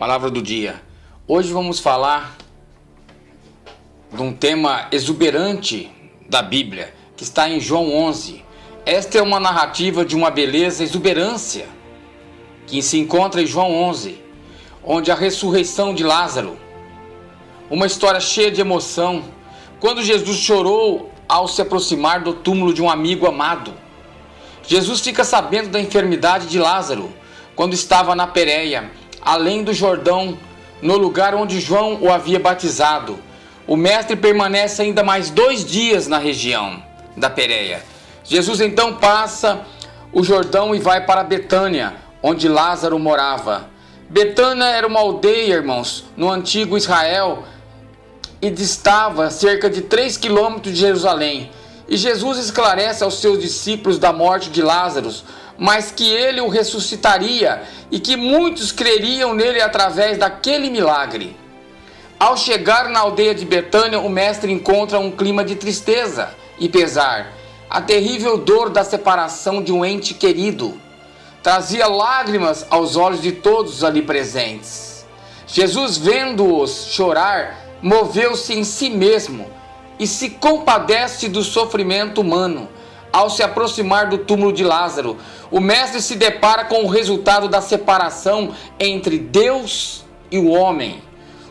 Palavra do dia. Hoje vamos falar de um tema exuberante da Bíblia, que está em João 11. Esta é uma narrativa de uma beleza, exuberância, que se encontra em João 11, onde a ressurreição de Lázaro, uma história cheia de emoção, quando Jesus chorou ao se aproximar do túmulo de um amigo amado. Jesus fica sabendo da enfermidade de Lázaro, quando estava na Pérea, além do Jordão, no lugar onde João o havia batizado. O mestre permanece ainda mais 2 dias na região da Pérea. Jesus então passa o Jordão e vai para Betânia, onde Lázaro morava. Betânia era uma aldeia, irmãos, no antigo Israel, e distava cerca de 3 quilômetros de Jerusalém. E Jesus esclarece aos seus discípulos da morte de Lázaro, mas que ele o ressuscitaria e que muitos creriam nele através daquele milagre. Ao chegar na aldeia de Betânia, o mestre encontra um clima de tristeza e pesar. A terrível dor da separação de um ente querido trazia lágrimas aos olhos de todos ali presentes. Jesus, vendo-os chorar, moveu-se em si mesmo e se compadece do sofrimento humano. Ao se aproximar do túmulo de Lázaro, o mestre se depara com o resultado da separação entre Deus e o homem,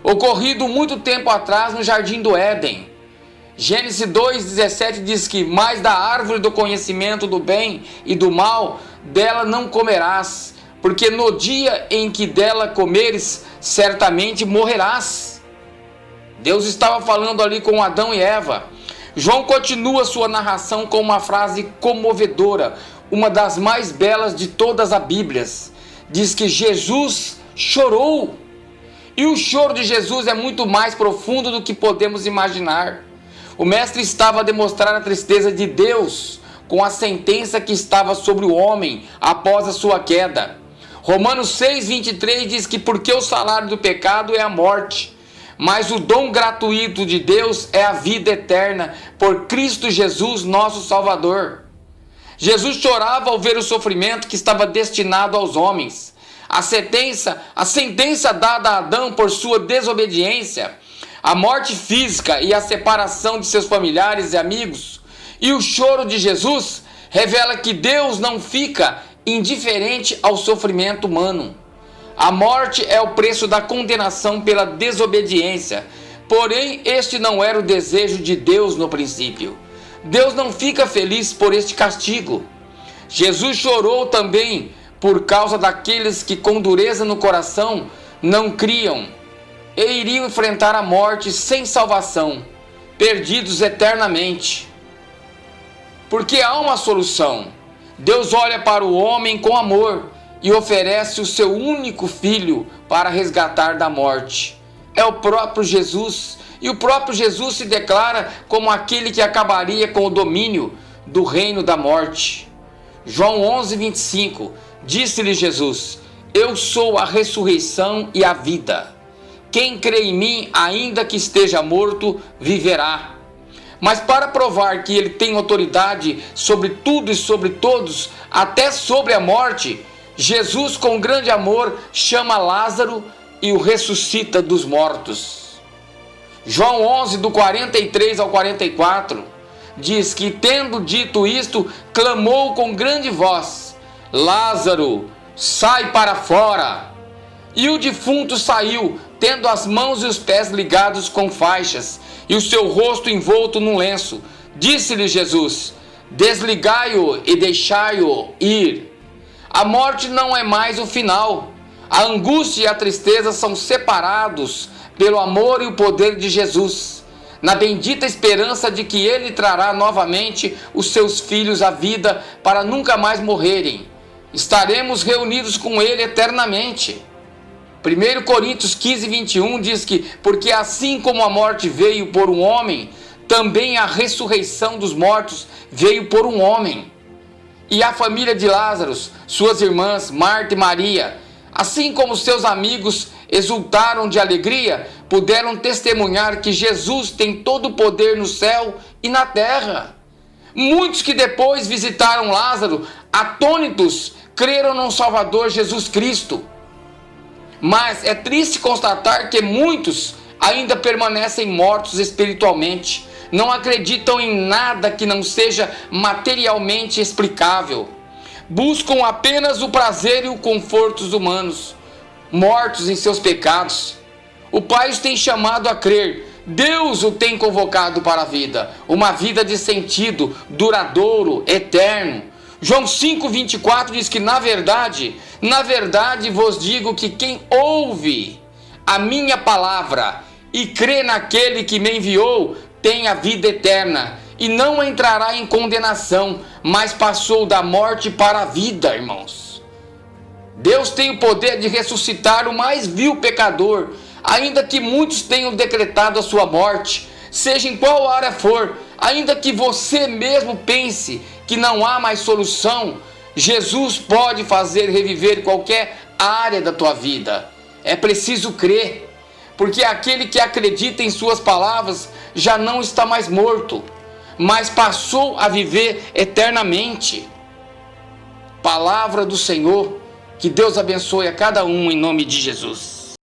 ocorrido muito tempo atrás no Jardim do Éden. Gênesis 2,17 diz que: "Mas da árvore do conhecimento do bem e do mal, dela não comerás, porque no dia em que dela comeres, certamente morrerás." Deus estava falando ali com Adão e Eva. João continua sua narração com uma frase comovedora, uma das mais belas de todas as Bíblias. Diz que Jesus chorou. E o choro de Jesus é muito mais profundo do que podemos imaginar. O mestre estava a demonstrar a tristeza de Deus com a sentença que estava sobre o homem após a sua queda. Romanos 6,23 diz que porque o salário do pecado é a morte, mas o dom gratuito de Deus é a vida eterna por Cristo Jesus, nosso Salvador. Jesus chorava ao ver o sofrimento que estava destinado aos homens. A sentença dada a Adão por sua desobediência, a morte física e a separação de seus familiares e amigos. E o choro de Jesus revela que Deus não fica indiferente ao sofrimento humano. A morte é o preço da condenação pela desobediência. Porém, este não era o desejo de Deus no princípio. Deus não fica feliz por este castigo. Jesus chorou também por causa daqueles que com dureza no coração não criam e iriam enfrentar a morte sem salvação, perdidos eternamente. Porque há uma solução. Deus olha para o homem com amor e oferece o seu único filho para resgatar da morte. É o próprio Jesus, e o próprio Jesus se declara como aquele que acabaria com o domínio do reino da morte. João 11,25, disse-lhe Jesus: "Eu sou a ressurreição e a vida. Quem crê em mim, ainda que esteja morto, viverá." Mas para provar que ele tem autoridade sobre tudo e sobre todos, até sobre a morte, Jesus, com grande amor, chama Lázaro e o ressuscita dos mortos. João 11, do 43 ao 44, diz que, tendo dito isto, clamou com grande voz: "Lázaro, sai para fora!" E o defunto saiu, tendo as mãos e os pés ligados com faixas, e o seu rosto envolto num lenço. Disse-lhe Jesus: "Desligai-o e deixai-o ir." A morte não é mais o final. A angústia e a tristeza são separados pelo amor e o poder de Jesus, na bendita esperança de que ele trará novamente os seus filhos à vida para nunca mais morrerem. Estaremos reunidos com ele eternamente. 1 Coríntios 15:21 diz que: "Porque assim como a morte veio por um homem, também a ressurreição dos mortos veio por um homem." E a família de Lázaro, suas irmãs Marta e Maria, assim como seus amigos exultaram de alegria, puderam testemunhar que Jesus tem todo o poder no céu e na terra. Muitos que depois visitaram Lázaro, atônitos, creram no Salvador Jesus Cristo. Mas é triste constatar que muitos ainda permanecem mortos espiritualmente. Não acreditam em nada que não seja materialmente explicável. Buscam apenas o prazer e o conforto humanos, mortos em seus pecados. O Pai os tem chamado a crer. Deus o tem convocado para a vida, uma vida de sentido, duradouro, eterno. João 5,24 diz que na verdade vos digo que quem ouve a minha palavra e crê naquele que me enviou tem a vida eterna e não entrará em condenação, mas passou da morte para a vida, irmãos. Deus tem o poder de ressuscitar o mais vil pecador, ainda que muitos tenham decretado a sua morte, seja em qual área for, ainda que você mesmo pense que não há mais solução, Jesus pode fazer reviver qualquer área da tua vida. É preciso crer, porque aquele que acredita em suas palavras já não está mais morto, mas passou a viver eternamente. Palavra do Senhor, que Deus abençoe a cada um em nome de Jesus.